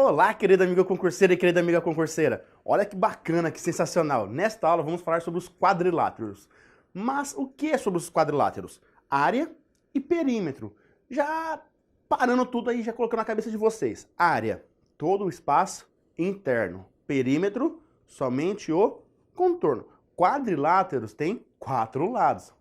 Olá, querida amiga concurseira e querida amiga concurseira. Olha que bacana, que sensacional. Nesta aula vamos falar sobre os quadriláteros. Mas o que é sobre os quadriláteros? Área e perímetro. Já parando tudo aí, já colocando na cabeça de vocês. Área, todo o espaço interno. Perímetro, somente o contorno. Quadriláteros tem 4 lados.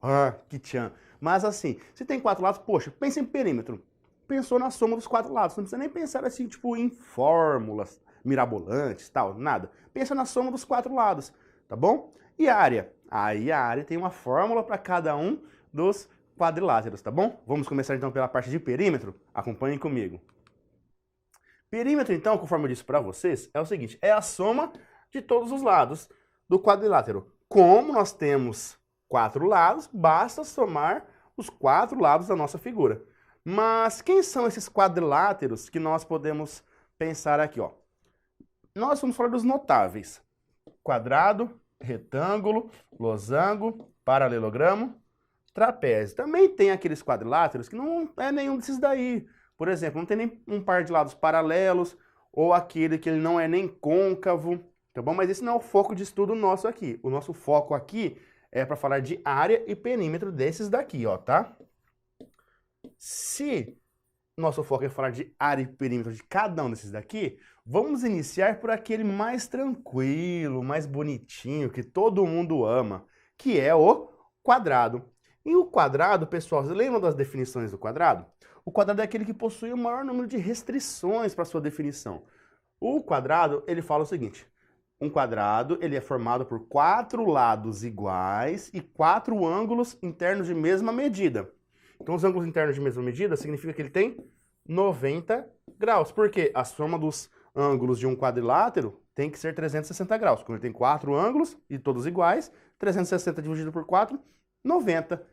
Que tchan. Mas assim, se tem 4 lados, poxa, pensa em perímetro. Pensou na soma dos 4 lados. Não precisa nem pensar assim, tipo, em fórmulas mirabolantes, tal, nada. Pensa na soma dos 4 lados, tá bom? E a área? Aí a área tem uma fórmula para cada um dos quadriláteros, tá bom? Vamos começar então pela parte de perímetro? Acompanhem comigo. Perímetro, então, conforme eu disse para vocês, é o seguinte, é a soma de todos os lados do quadrilátero. Como nós temos 4 lados, basta somar os 4 lados da nossa figura. Mas quem são esses quadriláteros que nós podemos pensar aqui, ó? Nós vamos falar dos notáveis. Quadrado, retângulo, losango, paralelogramo, trapézio. Também tem aqueles quadriláteros que não é nenhum desses daí. Por exemplo, não tem nem um par de lados paralelos, ou aquele que ele não é nem côncavo, tá bom? Mas esse não é o foco de estudo nosso aqui. O nosso foco aqui é para falar de área e perímetro desses daqui, ó, tá? Se nosso foco é falar de área e perímetro de cada um desses daqui, vamos iniciar por aquele mais tranquilo, mais bonitinho, que todo mundo ama, que é o quadrado. E o quadrado, pessoal, vocês lembram das definições do quadrado? O quadrado é aquele que possui o maior número de restrições para sua definição. O quadrado, ele fala o seguinte: um quadrado, ele é formado por 4 lados iguais e 4 ângulos internos de mesma medida. Então, os ângulos internos de mesma medida significa que ele tem 90 graus. Porque a soma dos ângulos de um quadrilátero tem que ser 360 graus. Quando ele tem 4 ângulos e todos iguais, 360 dividido por 4, 90.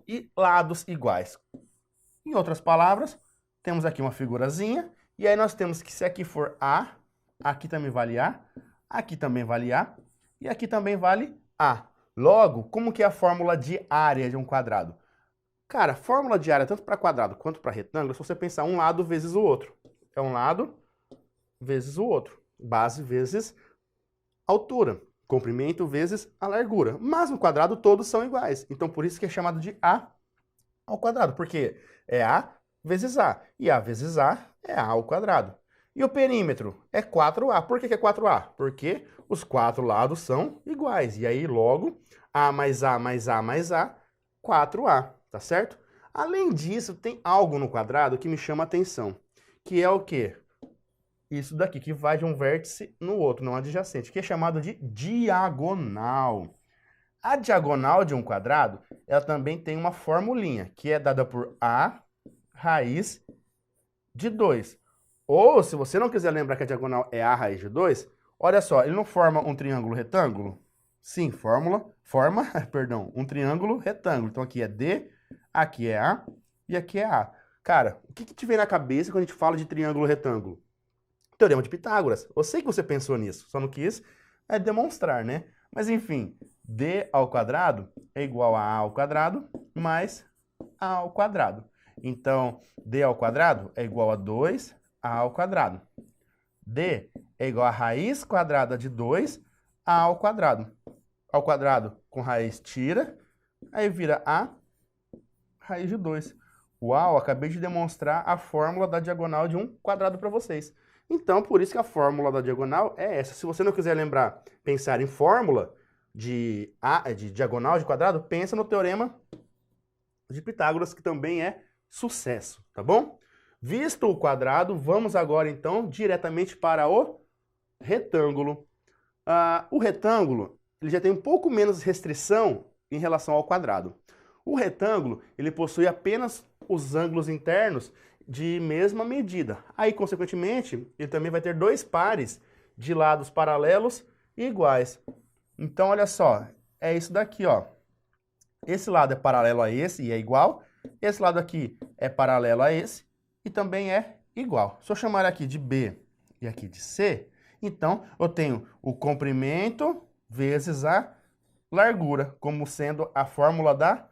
E lados iguais. Em outras palavras, temos aqui uma figurazinha. E aí nós temos que se aqui for A, aqui também vale A, aqui também vale A e aqui também vale A. Logo, como que é a fórmula de área de um quadrado? Cara, fórmula de área tanto para quadrado quanto para retângulo, é só você pensar um lado vezes o outro. É um lado vezes o outro. Base vezes altura. Comprimento vezes a largura. Mas no quadrado todos são iguais. Então por isso que é chamado de A ao quadrado. Porque é A vezes A. E A vezes A é A ao quadrado. E o perímetro é 4A. Por que é 4A? Porque os 4 lados são iguais. E aí, logo, A mais A mais A mais A, 4A, tá certo? Além disso, tem algo no quadrado que me chama a atenção, que é o quê? Isso daqui, que vai de um vértice no outro, não adjacente, que é chamado de diagonal. A diagonal de um quadrado, ela também tem uma formulinha, que é dada por A raiz de 2. Ou, se você não quiser lembrar que a diagonal é A raiz de 2, olha só, ele não forma um triângulo retângulo? Sim, forma um triângulo retângulo. Então aqui é D, aqui é A e aqui é A. Cara, o que te vem na cabeça quando a gente fala de triângulo retângulo? Teorema de Pitágoras. Eu sei que você pensou nisso, só não quis demonstrar, né? Mas enfim, D ao quadrado é igual a A ao quadrado mais A ao quadrado. Então, D ao quadrado é igual a 2A ao quadrado. D é igual a raiz quadrada de 2A ao quadrado. Ao quadrado com raiz tira, aí vira A raiz de 2. Uau, acabei de demonstrar a fórmula da diagonal de um quadrado para vocês. Então, por isso que a fórmula da diagonal é essa. Se você não quiser lembrar, pensar em fórmula de diagonal de quadrado, pensa no teorema de Pitágoras, que também é sucesso, tá bom? Visto o quadrado, vamos agora então diretamente para o retângulo. O retângulo ele já tem um pouco menos restrição em relação ao quadrado. O retângulo ele possui apenas os ângulos internos de mesma medida. Aí, consequentemente, ele também vai ter 2 pares de lados paralelos e iguais. Então, olha só, é isso daqui, ó. Esse lado é paralelo a esse e é igual. Esse lado aqui é paralelo a esse e também é igual. Se eu chamar aqui de B e aqui de C, então eu tenho o comprimento vezes a largura, como sendo a fórmula da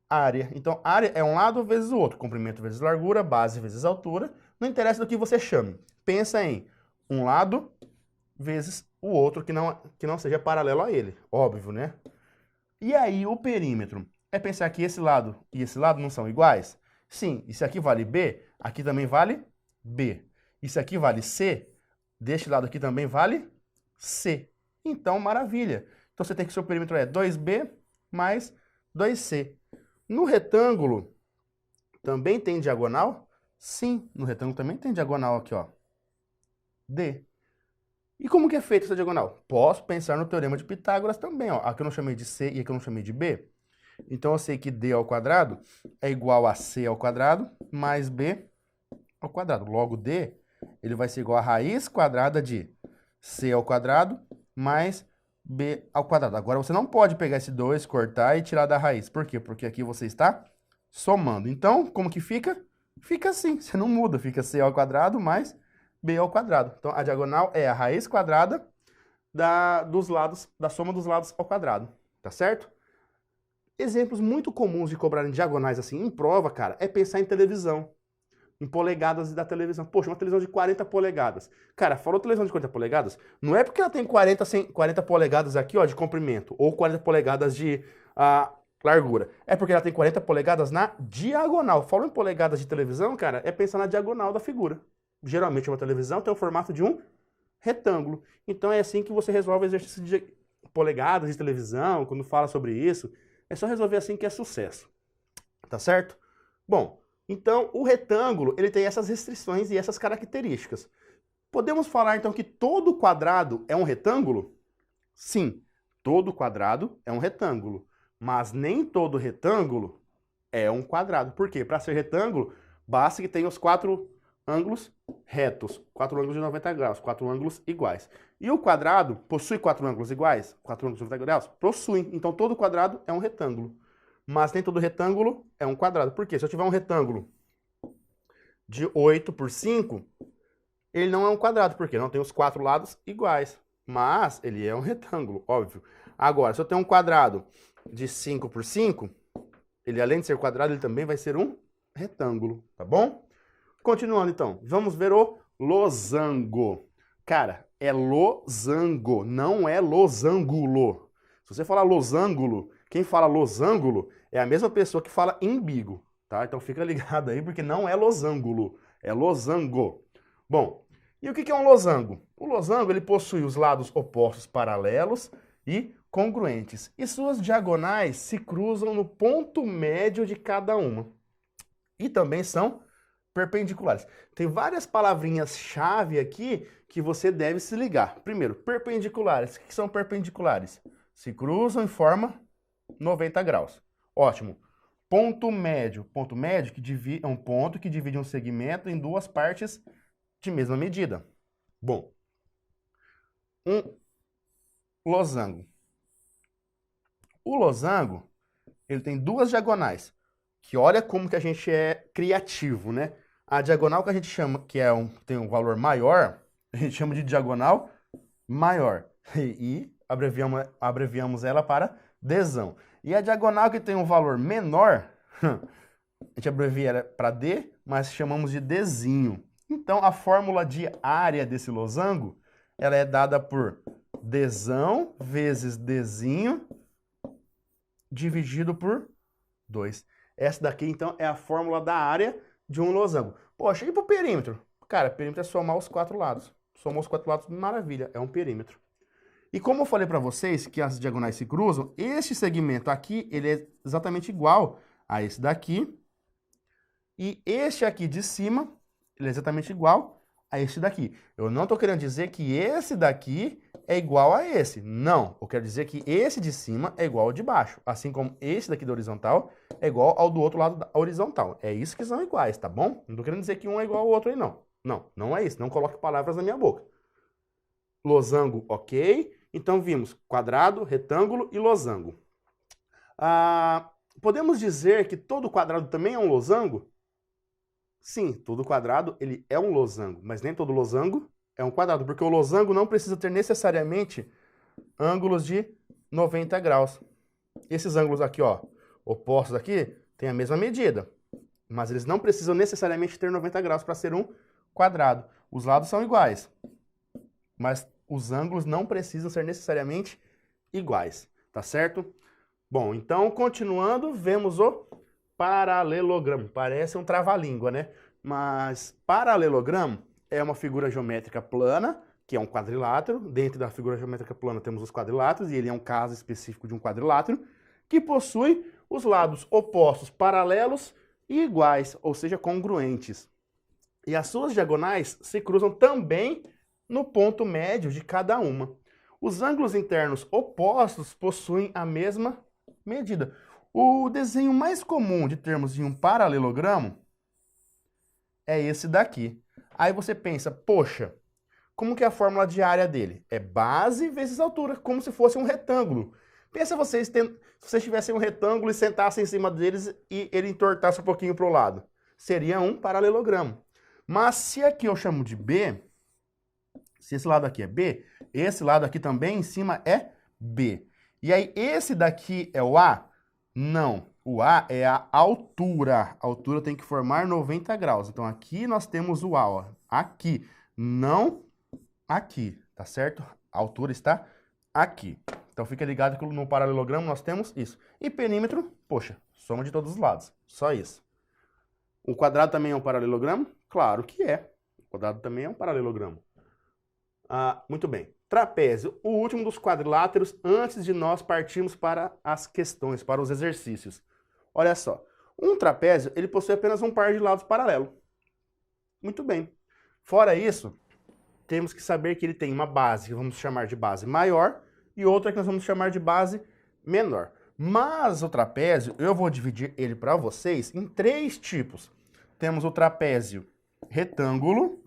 área. Então, área é um lado vezes o outro. Comprimento vezes largura, base vezes altura. Não interessa do que você chame. Pensa em um lado vezes o outro que não seja paralelo a ele. Óbvio, né? E aí, o perímetro? É pensar que esse lado e esse lado não são iguais? Sim, isso aqui vale B, aqui também vale B. Isso aqui vale C, deste lado aqui também vale C. Então, maravilha. Então, você tem que o seu perímetro é 2B mais 2C. No retângulo, também tem diagonal? Sim, no retângulo também tem diagonal aqui, ó. D. E como que é feita essa diagonal? Posso pensar no teorema de Pitágoras também, ó. Aqui eu não chamei de C e aqui eu não chamei de B. Então, eu sei que D ao quadrado é igual a C ao quadrado mais B ao quadrado. Logo, D, ele vai ser igual a raiz quadrada de C ao quadrado mais B ao quadrado. Agora, você não pode pegar esse 2, cortar e tirar da raiz. Por quê? Porque aqui você está somando. Então, como que fica? Fica assim, você não muda. Fica C ao quadrado mais B ao quadrado. Então, a diagonal é a raiz quadrada da soma dos lados ao quadrado. Tá certo? Exemplos muito comuns de cobrarem diagonais assim em prova, cara, é pensar em televisão. Em polegadas da televisão. Poxa, uma televisão de 40 polegadas. Cara, falou televisão de 40 polegadas, não é porque ela tem 40 polegadas aqui, ó, de comprimento, ou 40 polegadas de largura. É porque ela tem 40 polegadas na diagonal. Falou em polegadas de televisão, cara, é pensar na diagonal da figura. Geralmente uma televisão tem o formato de um retângulo. Então é assim que você resolve o exercício de polegadas de televisão, quando fala sobre isso. É só resolver assim que é sucesso. Tá certo? Bom, então o retângulo ele tem essas restrições e essas características. Podemos falar então que todo quadrado é um retângulo? Sim, todo quadrado é um retângulo. Mas nem todo retângulo é um quadrado. Por quê? Para ser retângulo, basta que tenha os 4 ângulos retos, 4 ângulos de 90 graus, 4 ângulos iguais. E o quadrado possui 4 ângulos iguais? 4 ângulos de 90 graus? Possui. Então todo quadrado é um retângulo. Mas nem todo retângulo é um quadrado. Por quê? Se eu tiver um retângulo de 8 por 5, ele não é um quadrado, porque não tem os 4 lados iguais. Mas ele é um retângulo, óbvio. Agora, se eu tenho um quadrado de 5 por 5, ele além de ser quadrado, ele também vai ser um retângulo, tá bom? Continuando então, vamos ver o losango. Cara, é losango, não é losangulo. Se você falar losangulo, quem fala losangulo é a mesma pessoa que fala imbigo, tá? Então fica ligado aí, porque não é losangulo, é losango. Bom, e o que é um losango? O losango, ele possui os lados opostos paralelos e congruentes. E suas diagonais se cruzam no ponto médio de cada uma. E também são perpendiculares. Tem várias palavrinhas-chave aqui que você deve se ligar. Primeiro, perpendiculares. O que são perpendiculares? Se cruzam em forma 90 graus. Ótimo. Ponto médio. Ponto médio é um ponto que divide um segmento em duas partes de mesma medida. Bom, um losango. O losango, ele tem duas diagonais. Que olha como que a gente é criativo, né? A diagonal que a gente chama, que tem um valor maior, a gente chama de diagonal maior. E abreviamos ela para Dzão. E a diagonal que tem um valor menor, a gente abrevia ela para D, mas chamamos de Dzinho. Então, a fórmula de área desse losango, ela é dada por Dzão vezes Dzinho dividido por 2. Essa daqui, então, é a fórmula da área de um losango. Poxa, e pro perímetro? Cara, perímetro é somar os 4 lados. Somar os 4 lados, maravilha, é um perímetro. E como eu falei para vocês que as diagonais se cruzam, este segmento aqui, ele é exatamente igual a esse daqui. E este aqui de cima, ele é exatamente igual a este daqui. Eu não estou querendo dizer que esse daqui é igual a esse. Não, eu quero dizer que esse de cima é igual ao de baixo. Assim como esse daqui da horizontal é igual ao do outro lado da horizontal. É isso que são iguais, tá bom? Não estou querendo dizer que um é igual ao outro aí, não. Não, não é isso. Não coloque palavras na minha boca. Losango, ok. Então vimos quadrado, retângulo e losango. Podemos dizer que todo quadrado também é um losango? Sim, todo quadrado ele é um losango, mas nem todo losango é um quadrado, porque o losango não precisa ter necessariamente ângulos de 90 graus. Esses ângulos aqui, ó, opostos aqui têm a mesma medida, mas eles não precisam necessariamente ter 90 graus para ser um quadrado. Os lados são iguais, mas os ângulos não precisam ser necessariamente iguais, tá certo? Bom, então, continuando, vemos o paralelogramo. Parece um trava-língua, né? Mas paralelogramo é uma figura geométrica plana, que é um quadrilátero. Dentro da figura geométrica plana temos os quadriláteros, e ele é um caso específico de um quadrilátero, que possui os lados opostos paralelos e iguais, ou seja, congruentes. E as suas diagonais se cruzam também no ponto médio de cada uma. Os ângulos internos opostos possuem a mesma medida. O desenho mais comum de termos em um paralelogramo é esse daqui. Aí você pensa, poxa, como que é a fórmula de área dele? É base vezes altura, como se fosse um retângulo. Pensa se vocês tivessem um retângulo e sentassem em cima deles e ele entortasse um pouquinho para o lado. Seria um paralelogramo. Mas se aqui eu chamo de B, se esse lado aqui é B, esse lado aqui também em cima é B. E aí esse daqui é o A? Não. O A é a altura. A altura tem que formar 90 graus. Então aqui nós temos o A, ó. Aqui, não aqui, tá certo? A altura está aqui. Então fica ligado que no paralelogramo nós temos isso. E perímetro, poxa, soma de todos os lados. Só isso. O quadrado também é um paralelogramo? Claro que é. O quadrado também é um paralelogramo. Muito bem. Trapézio, o último dos quadriláteros antes de nós partirmos para as questões, para os exercícios. Olha só. Um trapézio, ele possui apenas um par de lados paralelo. Muito bem. Fora isso, temos que saber que ele tem uma base, que vamos chamar de base maior, e outra que nós vamos chamar de base menor. Mas o trapézio, eu vou dividir ele para vocês em 3 tipos. Temos o trapézio retângulo,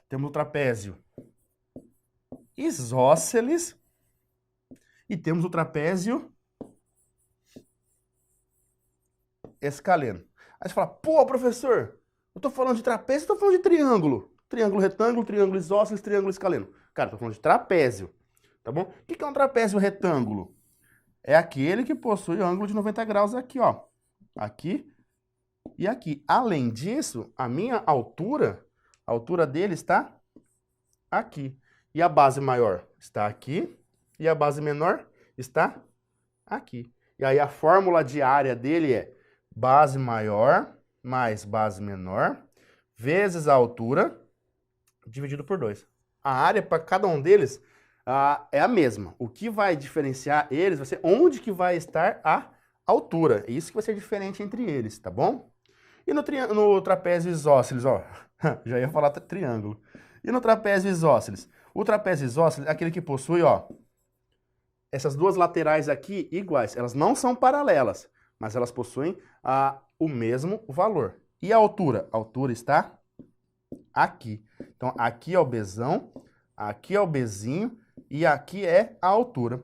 temos o trapézio isósceles e temos o trapézio escaleno. Aí você fala, pô, professor, eu tô falando de trapézio, eu tô falando de triângulo. Triângulo retângulo, triângulo isósceles, triângulo escaleno. Cara, eu tô falando de trapézio, tá bom? O que é um trapézio retângulo? É aquele que possui ângulo de 90 graus aqui, ó. Aqui e aqui. Além disso, a minha altura, a altura dele está aqui. E a base maior está aqui. E a base menor está aqui. E aí a fórmula de área dele é base maior mais base menor vezes a altura dividido por 2. A área para cada um deles é a mesma. O que vai diferenciar eles vai ser onde que vai estar a altura. É isso que vai ser diferente entre eles, tá bom? E no trapézio isósceles, ó, já ia falar triângulo. E no trapézio isósceles? O trapézio isósceles é aquele que possui, ó, essas duas laterais aqui iguais. Elas não são paralelas, mas elas possuem o mesmo valor. E a altura? A altura está aqui. Então, aqui é o Bzão, aqui é o Bzinho e aqui é a altura.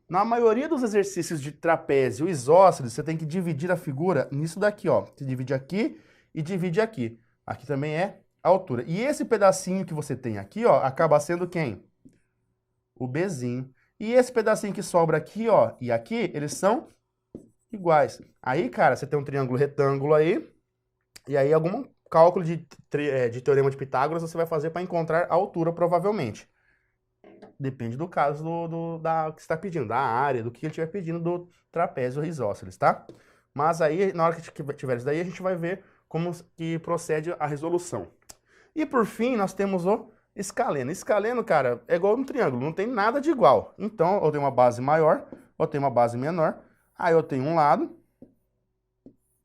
Na maioria dos exercícios de trapézio isósceles, você tem que dividir a figura nisso daqui, ó. Você divide aqui e divide aqui. Aqui também é a altura. E esse pedacinho que você tem aqui, ó, acaba sendo quem? O Bzinho. E esse pedacinho que sobra aqui, ó, e aqui, eles são iguais. Aí, cara, você tem um triângulo retângulo aí, e aí algum cálculo de teorema de Pitágoras você vai fazer para encontrar a altura, provavelmente. Depende do caso que você está pedindo, da área, do que ele estiver pedindo do trapézio isósceles, tá? Mas aí, na hora que tiver isso daí, a gente vai ver como que procede a resolução. E por fim, nós temos o escaleno. Escaleno, cara, é igual no triângulo, não tem nada de igual. Então, eu tenho uma base maior, eu tenho uma base menor, aí eu tenho um lado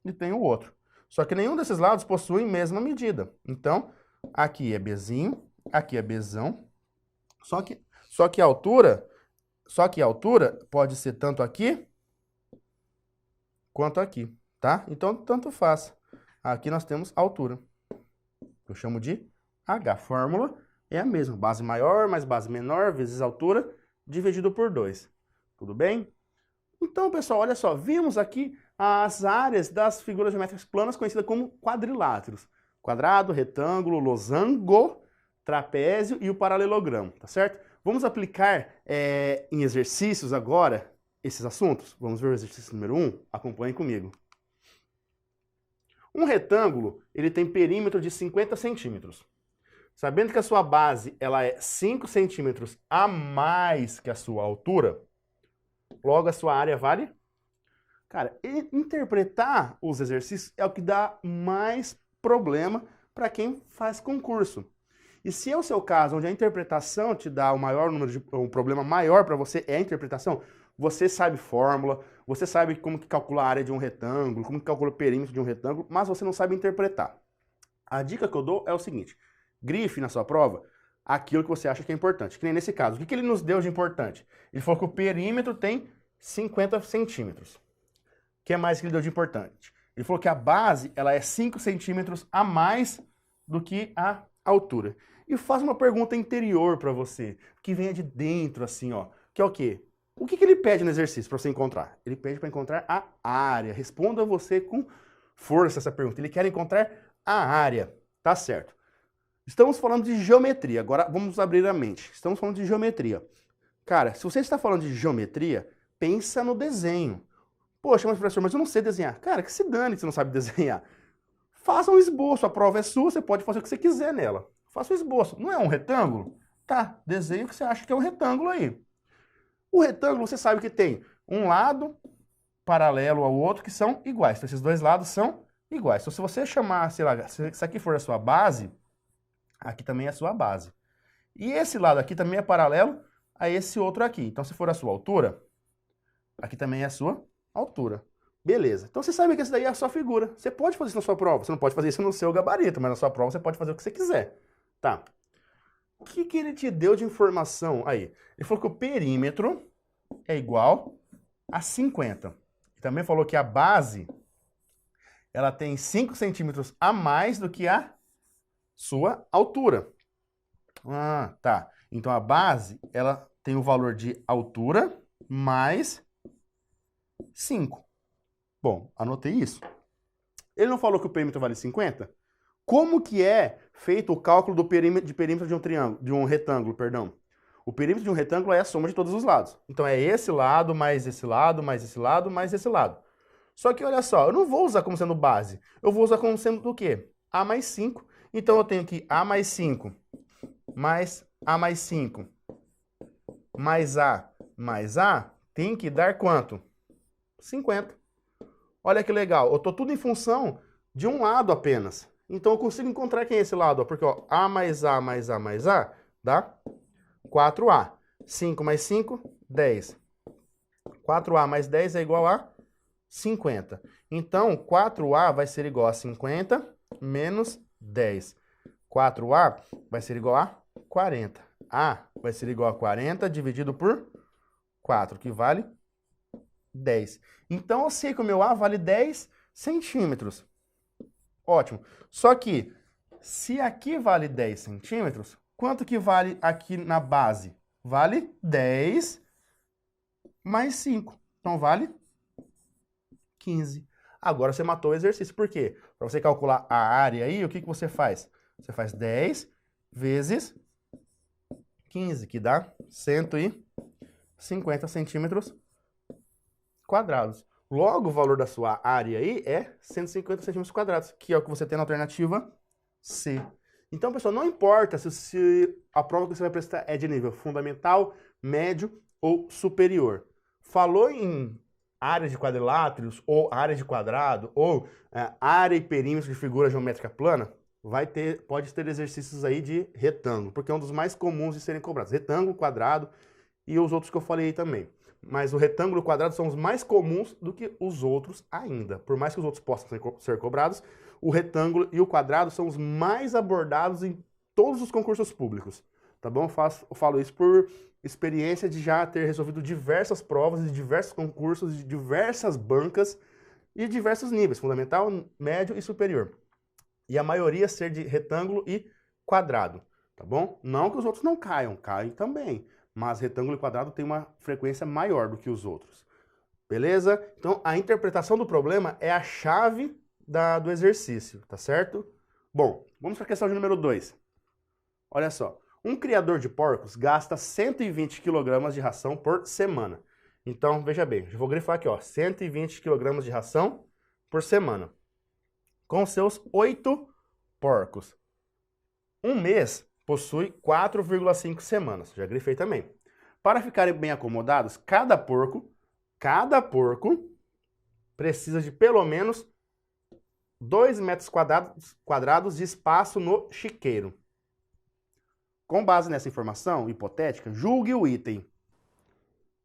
e tenho o outro. Só que nenhum desses lados possui a mesma medida. Então, aqui é Bzinho, aqui é Bzão. Só que a altura pode ser tanto aqui quanto aqui, tá? Então, tanto faz. Aqui nós temos a altura. Eu chamo de H. A fórmula é a mesma. Base maior mais base menor vezes altura dividido por 2. Tudo bem? Então, pessoal, olha só. Vimos aqui as áreas das figuras geométricas planas conhecidas como quadriláteros. Quadrado, retângulo, losango, trapézio e o paralelogramo, tá certo? Vamos aplicar em exercícios agora esses assuntos? Vamos ver o exercício número 1? Acompanhe comigo. Um retângulo, ele tem perímetro de 50 centímetros. Sabendo que a sua base ela é 5 centímetros a mais que a sua altura, logo a sua área vale? Cara, interpretar os exercícios é o que dá mais problema para quem faz concurso. E se é o seu caso, onde a interpretação te dá um problema maior para você é a interpretação, você sabe fórmula, você sabe como que calcula a área de um retângulo, como que calcula o perímetro de um retângulo, mas você não sabe interpretar. A dica que eu dou é o seguinte: grife na sua prova aquilo que você acha que é importante. Que nem nesse caso. O que ele nos deu de importante? Ele falou que o perímetro tem 50 centímetros. O que mais que ele deu de importante? Ele falou que a base ela é 5 centímetros a mais do que a altura. E faz uma pergunta interior para você, que venha de dentro assim, ó. Que é o quê? O que ele pede no exercício para você encontrar? Ele pede para encontrar a área. Responda você com força essa pergunta. Ele quer encontrar a área. Tá certo. Estamos falando de geometria. Agora vamos abrir a mente. Estamos falando de geometria. Cara, se você está falando de geometria, pensa no desenho. Poxa, mas professor, mas eu não sei desenhar. Cara, que se dane que você não sabe desenhar. Faça um esboço. A prova é sua, você pode fazer o que você quiser nela. Faça um esboço. Não é um retângulo? Tá, desenhe o que você acha que é um retângulo aí. O retângulo, você sabe que tem um lado paralelo ao outro que são iguais. Então, esses dois lados são iguais. Então, se você chamar, sei lá, se isso aqui for a sua base, aqui também é a sua base. E esse lado aqui também é paralelo a esse outro aqui. Então, se for a sua altura, aqui também é a sua altura. Beleza. Então, você sabe que essa daí é a sua figura. Você pode fazer isso na sua prova. Você não pode fazer isso no seu gabarito, mas na sua prova você pode fazer o que você quiser. Tá. O que ele te deu de informação aí? Ele falou que o perímetro é igual a 50. Também falou que a base ela tem 5 centímetros a mais do que a sua altura. Ah, tá. Então a base ela tem o valor de altura mais 5. Bom, anotei isso. Ele não falou que o perímetro vale 50? Como que é feito o cálculo do perímetro de um triângulo, de um retângulo, perdão? O perímetro de um retângulo é a soma de todos os lados. Então é esse lado, mais esse lado, mais esse lado, mais esse lado. Só que olha só, eu não vou usar como sendo base. Eu vou usar como sendo o quê? A mais 5. Então eu tenho que A mais 5, mais A mais 5, mais A, tem que dar quanto? 50. Olha que legal, eu estou tudo em função de um lado apenas. Então eu consigo encontrar quem é esse lado, ó, porque ó, A mais A mais A mais A dá 4A. 5 mais 5, 10. 4A mais 10 é igual a 50. Então 4A vai ser igual a 50 menos 10. 4A vai ser igual a 40. A vai ser igual a 40 dividido por 4, que vale 10. Então eu sei que o meu A vale 10 centímetros. Ótimo. Só que, se aqui vale 10 centímetros, quanto que vale aqui na base? Vale 10 mais 5. Então vale 15. Agora você matou o exercício. Por quê? Para você calcular a área aí, o que você faz? Você faz 10 vezes 15, que dá 150 centímetros quadrados. Logo, o valor da sua área aí é 150 centímetros quadrados, que é o que você tem na alternativa C. Então, pessoal, não importa se a prova que você vai prestar é de nível fundamental, médio ou superior. Falou em área de quadriláteros, ou área de quadrado, ou área e perímetro de figura geométrica plana, pode ter exercícios aí de retângulo, porque é um dos mais comuns de serem cobrados. Retângulo, quadrado e os outros que eu falei aí também. Mas o retângulo e o quadrado são os mais comuns do que os outros ainda. Por mais que os outros possam ser cobrados, o retângulo e o quadrado são os mais abordados em todos os concursos públicos. Tá bom? Eu falo isso por experiência de já ter resolvido diversas provas de diversos concursos, de diversas bancas e diversos níveis, fundamental, médio e superior. E a maioria ser de retângulo e quadrado, tá bom? Não que os outros não caiam, caem também. Mas retângulo e quadrado tem uma frequência maior do que os outros. Beleza? Então, a interpretação do problema é a chave do exercício, tá certo? Bom, vamos para a questão de número 2. Olha só. Um criador de porcos gasta 120 kg de ração por semana. Então, veja bem, eu vou grifar aqui, ó, 120 kg de ração por semana. Com seus 8 porcos. Um mês possui 4,5 semanas. Já grifei também. Para ficarem bem acomodados, cada porco precisa de pelo menos 2 metros quadrados de espaço no chiqueiro. Com base nessa informação hipotética, julgue o item.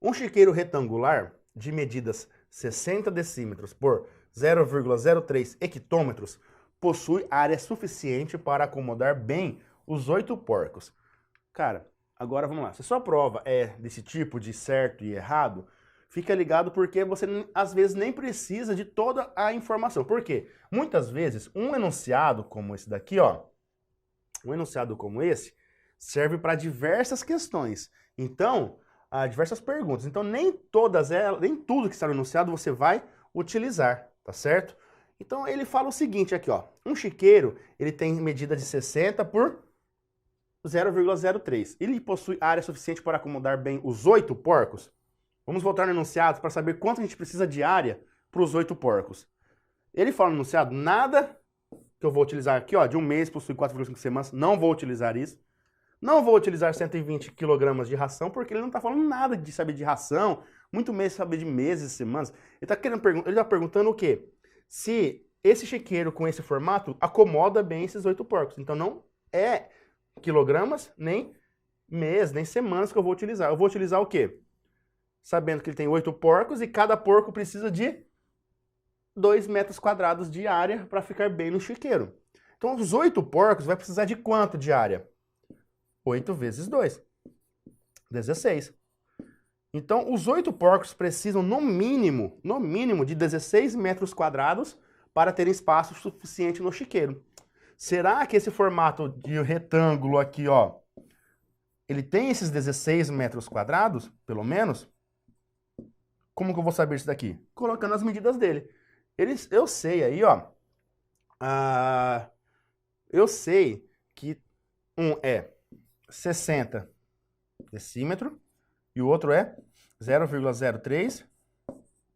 Um chiqueiro retangular de medidas 60 decímetros por 0,03 hectômetros possui área suficiente para acomodar bem os 8 porcos. Cara, agora vamos lá. Se sua prova é desse tipo de certo e errado, fica ligado porque você às vezes nem precisa de toda a informação. Por quê? Muitas vezes um enunciado como esse daqui, ó, um enunciado como esse, serve para diversas questões. Então, diversas perguntas. Então, nem todas elas, nem tudo que está no enunciado você vai utilizar, tá certo? Então, ele fala o seguinte aqui, ó. Um chiqueiro, ele tem medida de 60 por 0,03. Ele possui área suficiente para acomodar bem os 8 porcos? Vamos voltar no enunciado para saber quanto a gente precisa de área para os 8 porcos. Ele fala no enunciado, nada que eu vou utilizar aqui, ó, de um mês possui 4,5 semanas, não vou utilizar isso. Não vou utilizar 120 kg de ração, porque ele não está falando nada de saber de ração, muito menos saber de meses e semanas. Ele está perguntando o quê? Se esse chiqueiro com esse formato acomoda bem esses 8 porcos. Então não é quilogramas, nem mês, nem semanas que eu vou utilizar. Eu vou utilizar o quê? Sabendo que ele tem 8 porcos e cada porco precisa de 2 metros quadrados de área para ficar bem no chiqueiro. Então os 8 porcos vai precisar de quanto de área? 8 vezes 2, 16. Então, os 8 porcos precisam, no mínimo, de 16 metros quadrados para ter espaço suficiente no chiqueiro. Será que esse formato de retângulo aqui, ó, ele tem esses 16 metros quadrados, pelo menos? Como que eu vou saber isso daqui? Colocando as medidas dele. Eu sei aí, ó, eu sei que um é 60 decímetro e o outro é 0,03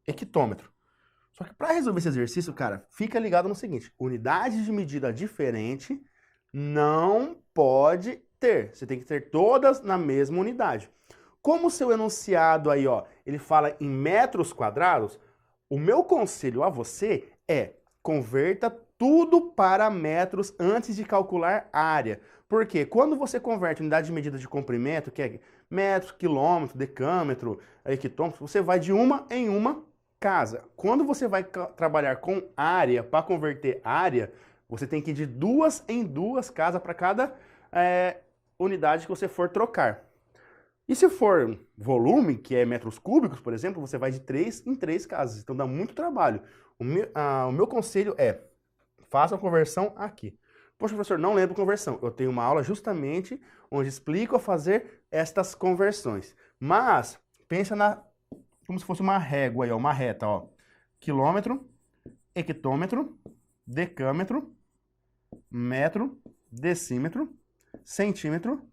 hectômetro. Só que para resolver esse exercício, cara, fica ligado no seguinte, unidade de medida diferente não pode ter. Você tem que ter todas na mesma unidade. Como o seu enunciado aí, ó, ele fala em metros quadrados, o meu conselho a você é converta tudo para metros antes de calcular área. Porque quando você converte unidade de medida de comprimento, que é metro, quilômetro, decâmetro, hectômetro, você vai de uma em uma casa. Quando você vai trabalhar com área, para converter área, você tem que ir de 2 em 2 casas para cada unidade que você for trocar. E se for volume, que é metros cúbicos, por exemplo, você vai de 3 em 3 casas. Então dá muito trabalho. O meu conselho é, faça a conversão aqui. Poxa, professor, não lembro conversão. Eu tenho uma aula justamente onde explico a fazer estas conversões. Mas, pensa como se fosse uma régua aí, ó, uma reta, ó. Quilômetro, hectômetro, decâmetro, metro, decímetro, centímetro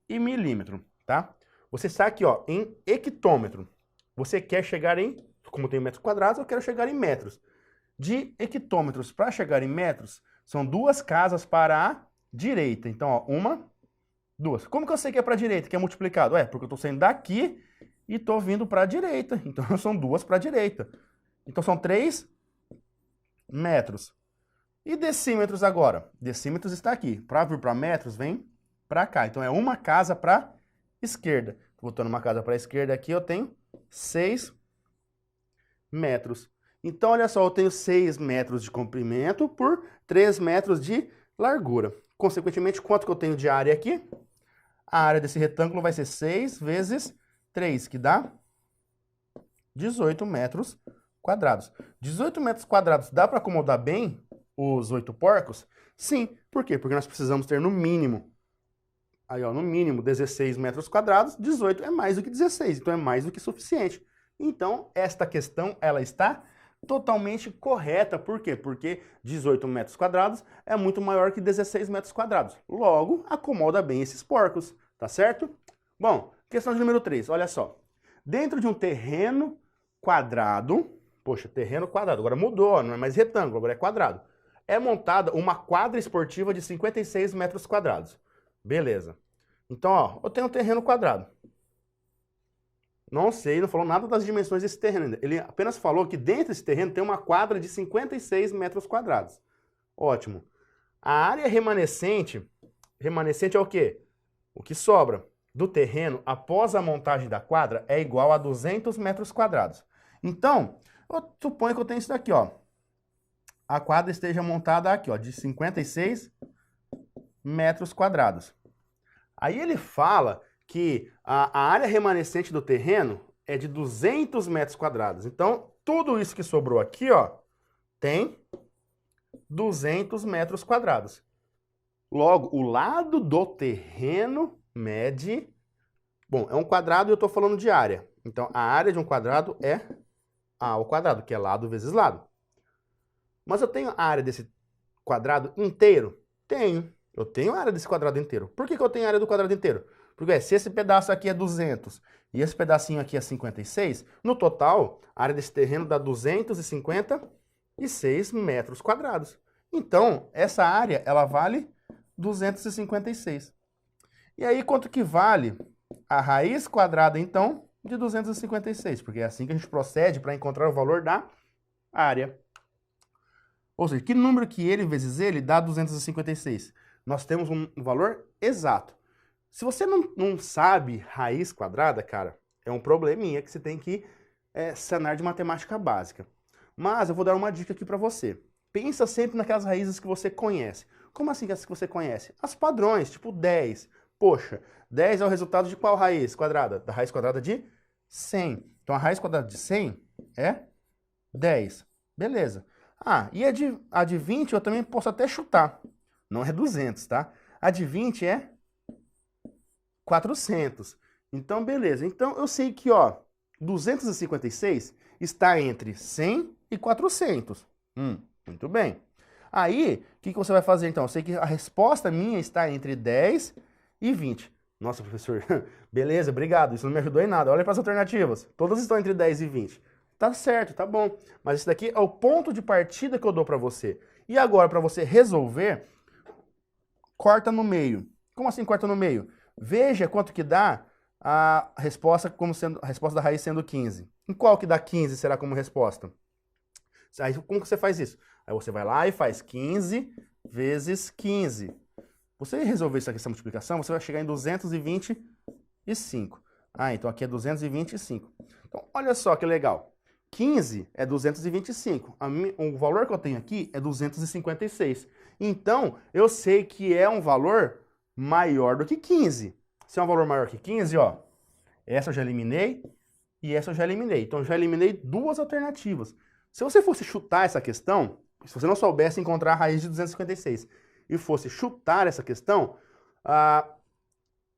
e milímetro, tá? Você está aqui, ó, em hectômetro. Você quer chegar em, como tem metros quadrados, eu quero chegar em metros. De hectômetros para chegar em metros, são 2 casas para a direita. Então, ó, 1, 2. Como que eu sei que é para a direita, que é multiplicado? Porque eu estou saindo daqui e estou vindo para a direita. Então, são 2 para a direita. Então, são 3 metros. E decímetros agora? Decímetros está aqui. Para vir para metros, vem para cá. Então, é uma casa para a esquerda. Voltando uma casa para a esquerda aqui, eu tenho 6 metros. Então, olha só, eu tenho 6 metros de comprimento por 3 metros de largura. Consequentemente, quanto que eu tenho de área aqui? A área desse retângulo vai ser 6 vezes 3, que dá 18 metros quadrados. 18 metros quadrados dá para acomodar bem os 8 porcos? Sim. Por quê? Porque nós precisamos ter no mínimo, aí ó, no mínimo 16 metros quadrados, 18 é mais do que 16, então é mais do que suficiente. Então, esta questão, ela está totalmente correta. Por quê? Porque 18 metros quadrados é muito maior que 16 metros quadrados. Logo, acomoda bem esses porcos, tá certo? Bom, questão de número 3, olha só. Dentro de um terreno quadrado, poxa, terreno quadrado, agora mudou, não é mais retângulo, agora é quadrado. É montada uma quadra esportiva de 56 metros quadrados. Beleza. Então, ó, eu tenho um terreno quadrado. Não sei, não falou nada das dimensões desse terreno ainda. Ele apenas falou que dentro desse terreno tem uma quadra de 56 metros quadrados. Ótimo. A área remanescente é o quê? O que sobra do terreno após a montagem da quadra é igual a 200 metros quadrados. Então, eu suponho que eu tenho isso daqui, ó. A quadra esteja montada aqui, ó, de 56 metros quadrados. Aí ele fala que a área remanescente do terreno é de 200 metros quadrados. Então, tudo isso que sobrou aqui, ó, tem 200 metros quadrados. Logo, o lado do terreno mede... Bom, é um quadrado e eu estou falando de área. Então, a área de um quadrado é A ao quadrado, que é lado vezes lado. Mas eu tenho a área desse quadrado inteiro? Tenho. Eu tenho a área desse quadrado inteiro. Por que eu tenho a área do quadrado inteiro? Porque se esse pedaço aqui é 200 e esse pedacinho aqui é 56, no total, a área desse terreno dá 256 metros quadrados. Então, essa área, ela vale 256. E aí, quanto que vale a raiz quadrada, então, de 256? Porque é assim que a gente procede para encontrar o valor da área. Ou seja, que número que ele vezes ele dá 256? Nós temos um valor exato. Se você não sabe raiz quadrada, cara, é um probleminha que você tem que sanar de matemática básica. Mas eu vou dar uma dica aqui para você. Pensa sempre naquelas raízes que você conhece. Como assim as que você conhece? As padrões, tipo 10. Poxa, 10 é o resultado de qual raiz quadrada? Da raiz quadrada de 100. Então a raiz quadrada de 100 é 10. Beleza. Ah, e a de 20 eu também posso até chutar. Não é 200, tá? A de 20 é 400. Então, beleza. Então, eu sei que, ó, 256 está entre 100 e 400. Muito bem. Aí, o que você vai fazer, então? Eu sei que a resposta minha está entre 10 e 20. Nossa, professor, beleza, obrigado. Isso não me ajudou em nada. Olha para as alternativas. Todas estão entre 10 e 20. Tá certo, tá bom. Mas esse daqui é o ponto de partida que eu dou para você. E agora, para você resolver, corta no meio. Como assim corta no meio? Veja quanto que dá a resposta como sendo a resposta da raiz sendo 15. Em qual que dá 15 será como resposta? Aí como que você faz isso? Aí você vai lá e faz 15 vezes 15. Você resolver essa multiplicação, você vai chegar em 225. Ah, então aqui é 225. Então, olha só que legal. 15 é 225. O valor que eu tenho aqui é 256. Então, eu sei que é um valor maior do que 15. Se é um valor maior que 15, ó, essa eu já eliminei e essa eu já eliminei. Então, eu já eliminei duas alternativas. Se você fosse chutar essa questão, se você não soubesse encontrar a raiz de 256 e fosse chutar essa questão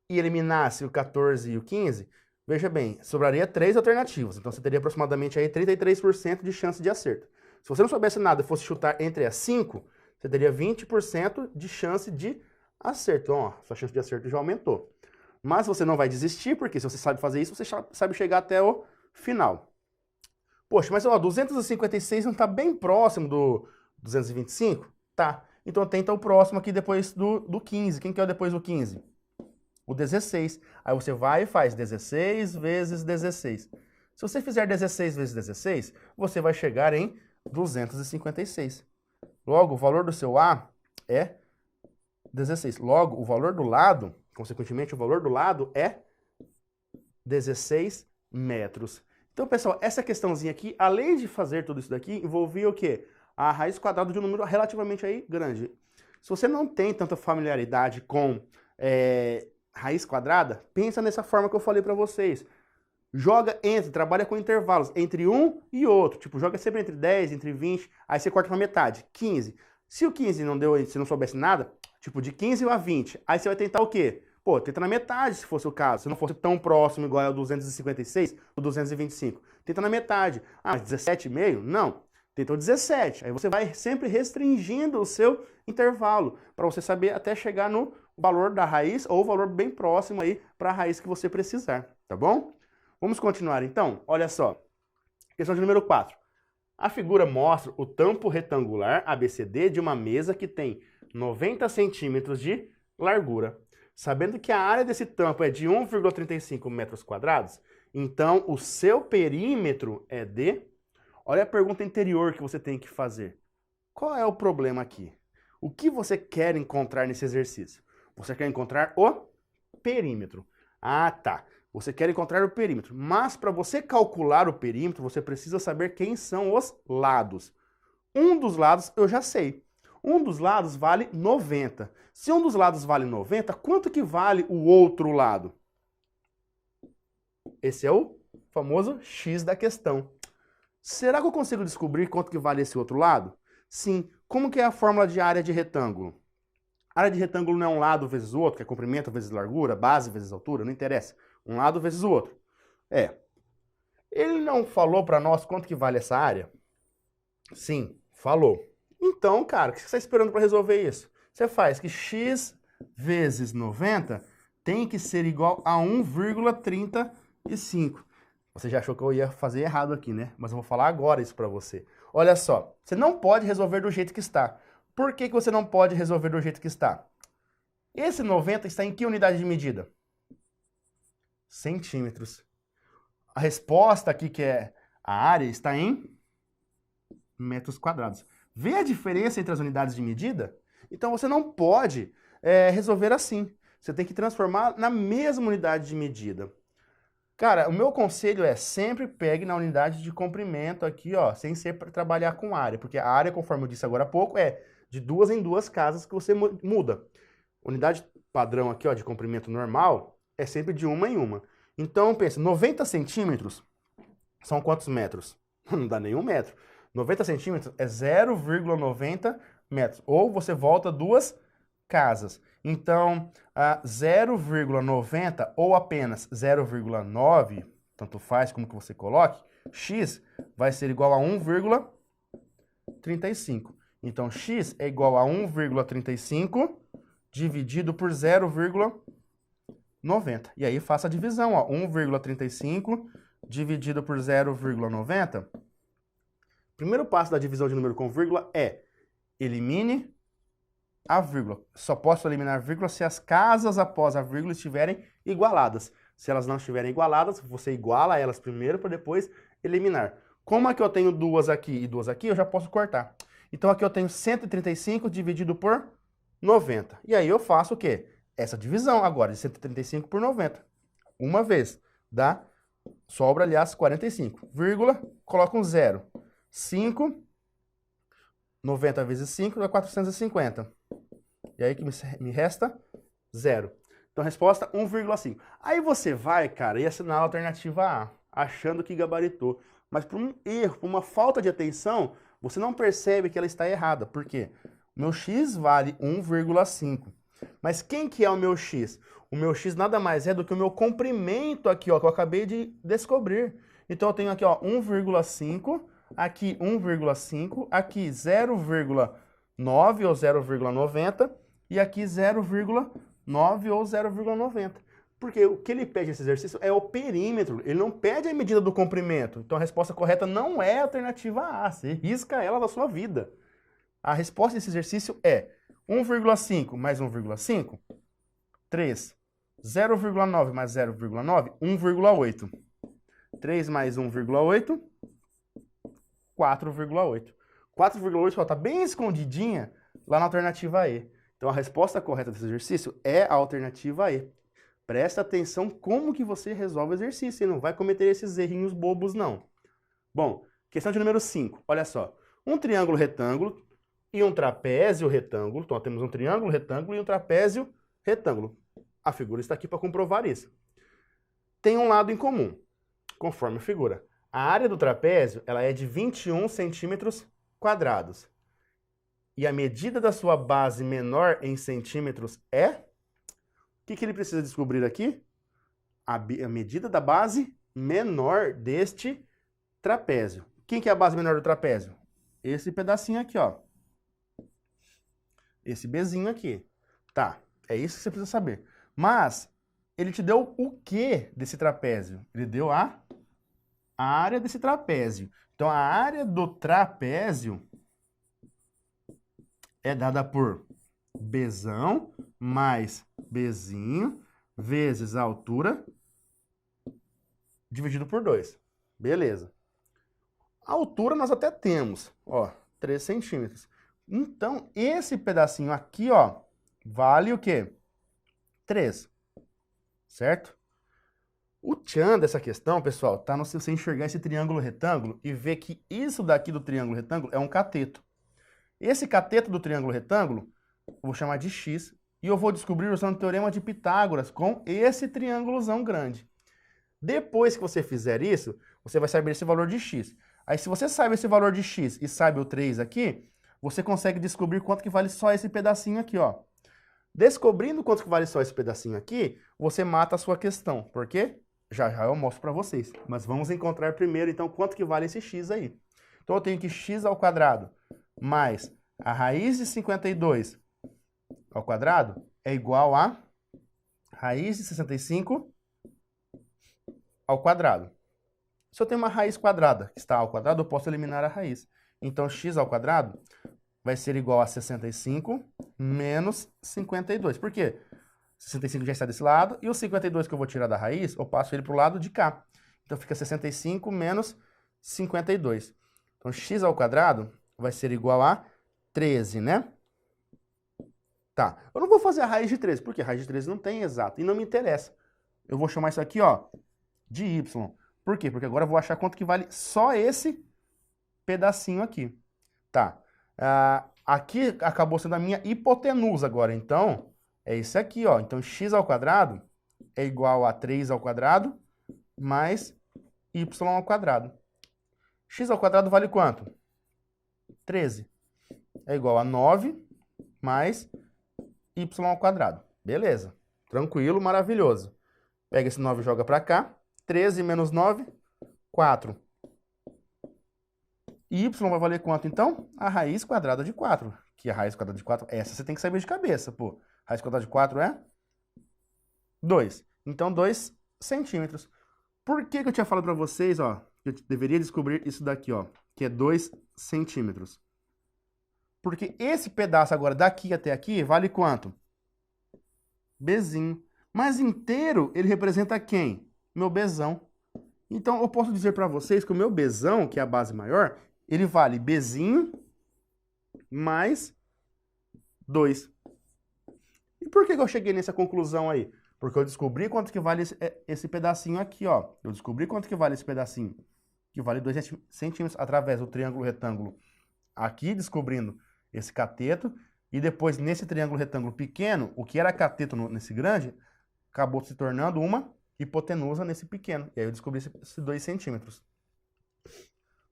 e eliminasse o 14 e o 15, veja bem, sobraria 3 alternativas. Então, você teria aproximadamente aí 33% de chance de acerto. Se você não soubesse nada e fosse chutar entre as 5, você teria 20% de chance de acerto. Então, ó, sua chance de acerto já aumentou. Mas você não vai desistir, porque se você sabe fazer isso, você sabe chegar até o final. Poxa, mas ó, 256 não está bem próximo do 225? Tá. Então tenta o próximo aqui depois do 15. Quem que é o depois do 15? O 16. Aí você vai e faz 16 vezes 16. Se você fizer 16 vezes 16, você vai chegar em 256. Logo, o valor do seu A é 16. Logo, o valor do lado, consequentemente, o valor do lado é 16 metros. Então, pessoal, essa questãozinha aqui, além de fazer tudo isso daqui, envolvia o quê? A raiz quadrada de um número relativamente aí grande. Se você não tem tanta familiaridade com raiz quadrada, pensa nessa forma que eu falei para vocês. Trabalha com intervalos entre um e outro. Tipo, joga sempre entre 10, entre 20, aí você corta pra metade, 15. Se o 15 não deu, se não soubesse nada, tipo, de 15 a 20, aí você vai tentar o quê? Pô, tenta na metade, se fosse o caso. Se não fosse tão próximo, igual ao 256 ou 225. Tenta na metade. Ah, mas 17,5? Não. tentou 17. Aí você vai sempre restringindo o seu intervalo para você saber até chegar no valor da raiz ou o valor bem próximo aí para a raiz que você precisar, tá bom? Vamos continuar então? Olha só. Questão de número 4. A figura mostra o tampo retangular ABCD de uma mesa que tem 90 centímetros de largura. Sabendo que a área desse tampo é de 1,35 metros quadrados, então o seu perímetro é de... Olha a pergunta interior que você tem que fazer. Qual é o problema aqui? O que você quer encontrar nesse exercício? Você quer encontrar o perímetro. Ah, tá. Você quer encontrar o perímetro. Mas para você calcular o perímetro, você precisa saber quem são os lados. Um dos lados eu já sei. Um dos lados vale 90. Se um dos lados vale 90, quanto que vale o outro lado? Esse é o famoso X da questão. Será que eu consigo descobrir quanto que vale esse outro lado? Sim. Como que é a fórmula de área de retângulo? A área de retângulo não é um lado vezes o outro, que é comprimento vezes largura, base vezes altura, não interessa. Um lado vezes o outro. Ele não falou para nós quanto que vale essa área? Sim, falou. Então, cara, o que você está esperando para resolver isso? Você faz que x vezes 90 tem que ser igual a 1,35. Você já achou que eu ia fazer errado aqui, né? Mas eu vou falar agora isso para você. Olha só, você não pode resolver do jeito que está. Por que você não pode resolver do jeito que está? Esse 90 está em que unidade de medida? Centímetros. A resposta aqui, que é a área, está em metros quadrados. Vê a diferença entre as unidades de medida? Então você não pode resolver assim. Você tem que transformar na mesma unidade de medida. Cara, o meu conselho é sempre pegue na unidade de comprimento aqui, ó, sem ser para trabalhar com área. Porque a área, conforme eu disse agora há pouco, é de 2 em 2 casas que você muda. Unidade padrão aqui, ó, de comprimento normal, é sempre de 1 em 1. Então, pensa, 90 centímetros são quantos metros? Não dá nem 1 metro. 90 centímetros é 0,90 metros. Ou você volta 2 casas. Então, 0,90 ou apenas 0,9, tanto faz como que você coloque, x vai ser igual a 1,35. Então, x é igual a 1,35 dividido por 0,90. E aí faça a divisão, ó. 1,35 dividido por 0,90. Primeiro passo da divisão de número com vírgula é elimine a vírgula. Só posso eliminar a vírgula se as casas após a vírgula estiverem igualadas. Se elas não estiverem igualadas, você iguala elas primeiro para depois eliminar. Como aqui eu tenho 2 aqui e 2 aqui, eu já posso cortar. Então aqui eu tenho 135 dividido por 90. E aí eu faço o quê? Essa divisão agora de 135 por 90. Uma vez. Dá, sobra, aliás, 45. Vírgula, coloca um 0. 5, 90 vezes 5 dá 450. E aí que me resta 0. Então a resposta 1,5. Aí você vai, cara, e assinar a alternativa A, achando que gabaritou. Mas por um erro, por uma falta de atenção, você não percebe que ela está errada. Por quê? O meu x vale 1,5. Mas quem que é o meu x? O meu x nada mais é do que o meu comprimento aqui, ó, que eu acabei de descobrir. Então eu tenho aqui, ó, 1,5, aqui 1,5, aqui 0,9 ou 0,90 e aqui 0,9 ou 0,90. Porque o que ele pede nesse exercício é o perímetro, ele não pede a medida do comprimento. Então a resposta correta não é a alternativa A, você risca ela da sua vida. A resposta desse exercício é 1,5 mais 1,5, 3. 0,9 mais 0,9, 1,8. 3 mais 1,8, 4,8. 4,8 está bem escondidinha lá na alternativa E. Então a resposta correta desse exercício é a alternativa E. Presta atenção como que você resolve o exercício, e não vai cometer esses errinhos bobos, não. Bom, questão de número 5. Olha só. Um triângulo retângulo e um trapézio retângulo. Então, temos um triângulo retângulo e um trapézio retângulo. A figura está aqui para comprovar isso. Tem um lado em comum, conforme a figura. A área do trapézio ela é de 21 centímetros quadrados. E a medida da sua base menor em centímetros é... O que ele precisa descobrir aqui? A medida da base menor deste trapézio. Quem que é a base menor do trapézio? esse pedacinho aqui, ó. Esse Bzinho aqui. Tá, é isso que você precisa saber. Mas, ele te deu o que desse trapézio? Ele deu a área desse trapézio. Então, a área do trapézio é dada por Bzão mais Bzinho vezes a altura dividido por 2. Beleza. A altura nós até temos, ó, 3 centímetros. Então, esse pedacinho aqui, ó, vale o quê? 3. Certo? O tchan dessa questão, pessoal, tá no você enxergar esse triângulo retângulo e ver que isso daqui do triângulo retângulo é um cateto. Esse cateto do triângulo retângulo, eu vou chamar de x, e eu vou descobrir usando o teorema de Pitágoras com esse triângulozão grande. Depois que você fizer isso, você vai saber esse valor de x. Aí, se você sabe esse valor de x e sabe o 3 aqui, você consegue descobrir quanto que vale só esse pedacinho aqui, ó. Descobrindo quanto que vale só esse pedacinho aqui, você mata a sua questão. Por quê? Já eu mostro para vocês. Mas vamos encontrar primeiro, então, quanto que vale esse x aí. Então, eu tenho que x ao quadrado mais a raiz de 52 ao quadrado é igual a raiz de 65 ao quadrado. Se eu tenho uma raiz quadrada que está ao quadrado, eu posso eliminar a raiz. Então, x ao quadrado vai ser igual a 65 menos 52. Por quê? 65 já está desse lado, e o 52 que eu vou tirar da raiz, eu passo ele para o lado de cá. Então, fica 65 menos 52. Então, x ao quadrado vai ser igual a 13, né? Tá, eu não vou fazer a raiz de 13, porque a raiz de 13 não tem exato, e não me interessa. Eu vou chamar isso aqui, ó, de y. Por quê? Porque agora eu vou achar quanto que vale só esse pedacinho aqui. Tá, aqui acabou sendo a minha hipotenusa agora, então, é isso aqui, ó. Então, x ao quadrado é igual a 3 ao quadrado mais y ao quadrado. X ao quadrado vale quanto? 13. É igual a 9 mais y ao quadrado. Beleza. Tranquilo, maravilhoso. Pega esse 9 e joga para cá. 13 menos 9, 4. Y vai valer quanto, então? A raiz quadrada de 4. Que a raiz quadrada de 4, essa você tem que saber de cabeça, pô. Raiz quadrada de 4 é 2. Então, 2 centímetros. Por que eu tinha falado para vocês, ó, que eu deveria descobrir isso daqui, ó, que é 2 centímetros? Porque esse pedaço agora, daqui até aqui, vale quanto? Bzinho. Mas inteiro, ele representa quem? Meu Bzão. Então, eu posso dizer para vocês que o meu Bzão, que é a base maior, ele vale Bzinho mais 2. E por que eu cheguei nessa conclusão aí? Porque eu descobri quanto que vale esse pedacinho aqui, ó. Eu descobri quanto que vale esse pedacinho. Que vale 2 centímetros através do triângulo retângulo aqui, descobrindo esse cateto. E depois, nesse triângulo retângulo pequeno, o que era cateto nesse grande, acabou se tornando uma hipotenusa nesse pequeno. E aí eu descobri esses 2 centímetros.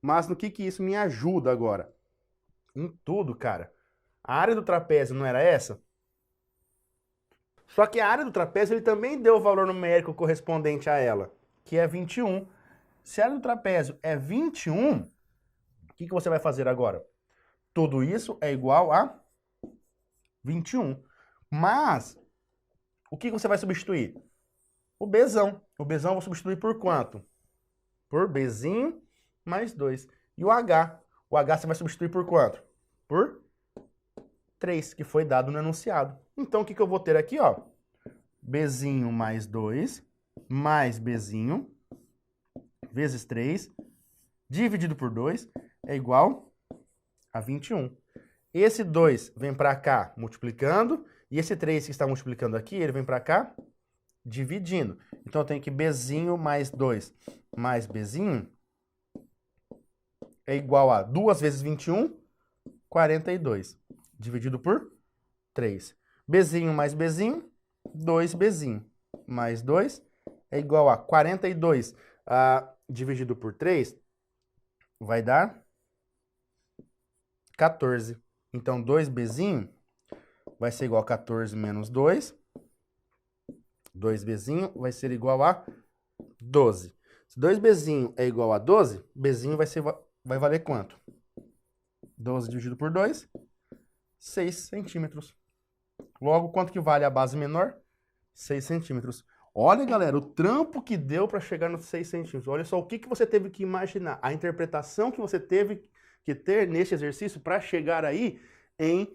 Mas no que isso me ajuda agora? Em tudo, cara. A área do trapézio não era essa? Só que a área do trapézio ele também deu o valor numérico correspondente a ela, que é 21. Se a área do trapézio é 21, o que você vai fazer agora? Tudo isso é igual a 21. Mas, o que você vai substituir? O Bzão. O Bzão eu vou substituir por quanto? Por Bzinho mais 2. E o H? O H você vai substituir por quanto? Por 3, que foi dado no enunciado. Então, o que eu vou ter aqui, ó? Bzinho mais 2, mais Bzinho, vezes 3, dividido por 2, é igual a 21. Esse 2 vem para cá multiplicando, e esse 3 que está multiplicando aqui, ele vem para cá dividindo. Então, eu tenho que Bzinho mais 2 mais Bzinho é igual a 2 vezes 21, 42. Dividido por 3. Bzinho mais Bzinho, 2Bzinho. Mais 2 é igual a 42 dividido por 3 vai dar 14. Então, 2Bzinho vai ser igual a 14 menos 2. 2Bzinho vai ser igual a 12. Se 2Bzinho é igual a 12, Bzinho vai valer quanto? 12 dividido por 2, 6 centímetros. Logo, quanto que vale a base menor? 6 centímetros. Olha, galera, o trampo que deu para chegar nos 6 centímetros. Olha só o que você teve que imaginar, a interpretação que você teve que ter neste exercício para chegar aí em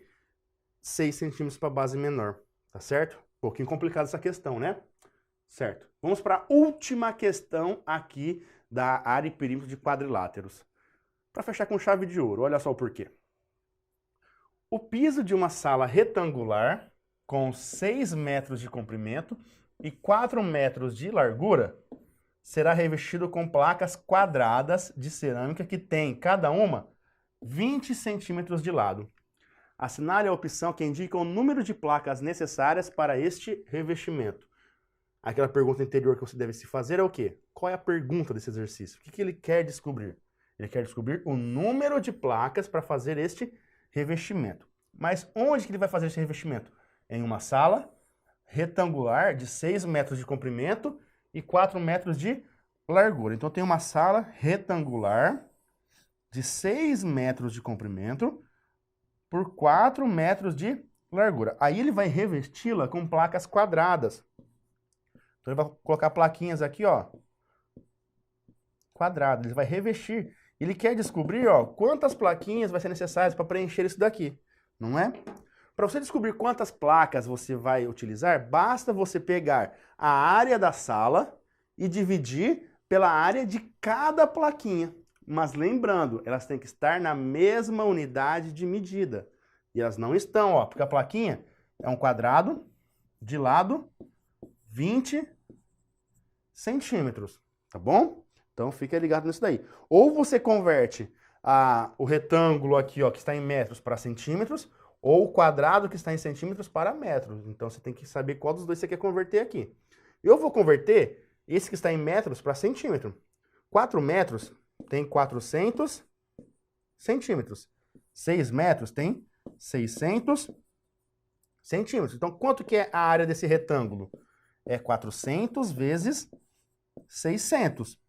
6 centímetros para a base menor, tá certo? Um pouquinho complicada essa questão, né? Certo. Vamos para a última questão aqui da área e perímetro de quadriláteros. Para fechar com chave de ouro, olha só o porquê. O piso de uma sala retangular com 6 metros de comprimento e 4 metros de largura será revestido com placas quadradas de cerâmica que tem, cada uma, 20 centímetros de lado. Assinale a opção que indica o número de placas necessárias para este revestimento. Aquela pergunta anterior que você deve se fazer é o quê? Qual é a pergunta desse exercício? O que ele quer descobrir? Ele quer descobrir o número de placas para fazer este revestimento. Mas onde que ele vai fazer esse revestimento? Em uma sala retangular de 6 metros de comprimento e 4 metros de largura. Então tem uma sala retangular de 6 metros de comprimento por 4 metros de largura. Aí ele vai revesti-la com placas quadradas. Então ele vai colocar plaquinhas aqui, ó, quadradas. Ele vai revestir. Ele quer descobrir, ó, quantas plaquinhas vai ser necessárias para preencher isso daqui, não é? Para você descobrir quantas placas você vai utilizar, basta você pegar a área da sala e dividir pela área de cada plaquinha. Mas lembrando, elas têm que estar na mesma unidade de medida. E elas não estão, ó, porque a plaquinha é um quadrado de lado 20 centímetros, tá bom? Então fica ligado nisso daí. Ou você converte o retângulo aqui, ó, que está em metros para centímetros, ou o quadrado que está em centímetros para metros. Então você tem que saber qual dos dois você quer converter aqui. Eu vou converter esse que está em metros para centímetro. 4 metros tem 400 centímetros. 6 metros tem 600 centímetros. Então quanto que é a área desse retângulo? É 400 vezes 600.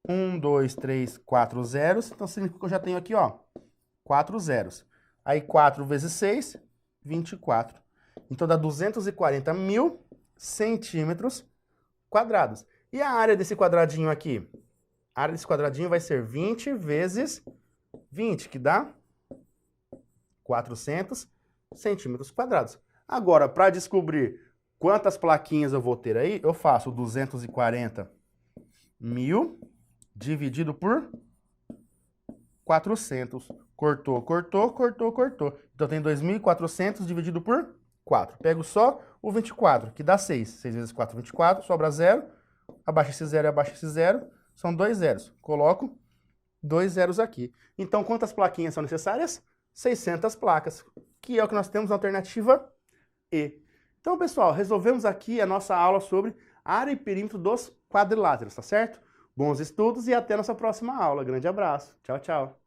1, 2, 3, 4 zeros. Então significa que eu já tenho aqui, ó, 4 zeros. Aí 4 vezes 6, 24. Então dá 240 mil centímetros quadrados. E a área desse quadradinho aqui? A área desse quadradinho vai ser 20 vezes 20, que dá 400 centímetros quadrados. Agora, para descobrir quantas plaquinhas eu vou ter aí, eu faço 240 mil dividido por 400. Cortou, cortou, cortou, cortou. Então tem 2.400 dividido por 4. Pego só o 24, que dá 6. 6 vezes 4, 24, sobra 0. Abaixa esse 0 e abaixa esse 0. São 2 zeros. Coloco 2 zeros aqui. Então quantas plaquinhas são necessárias? 600 placas, que é o que nós temos na alternativa E. Então, pessoal, resolvemos aqui a nossa aula sobre área e perímetro dos quadriláteros, tá certo? Bons estudos e até a nossa próxima aula. Grande abraço. Tchau, tchau.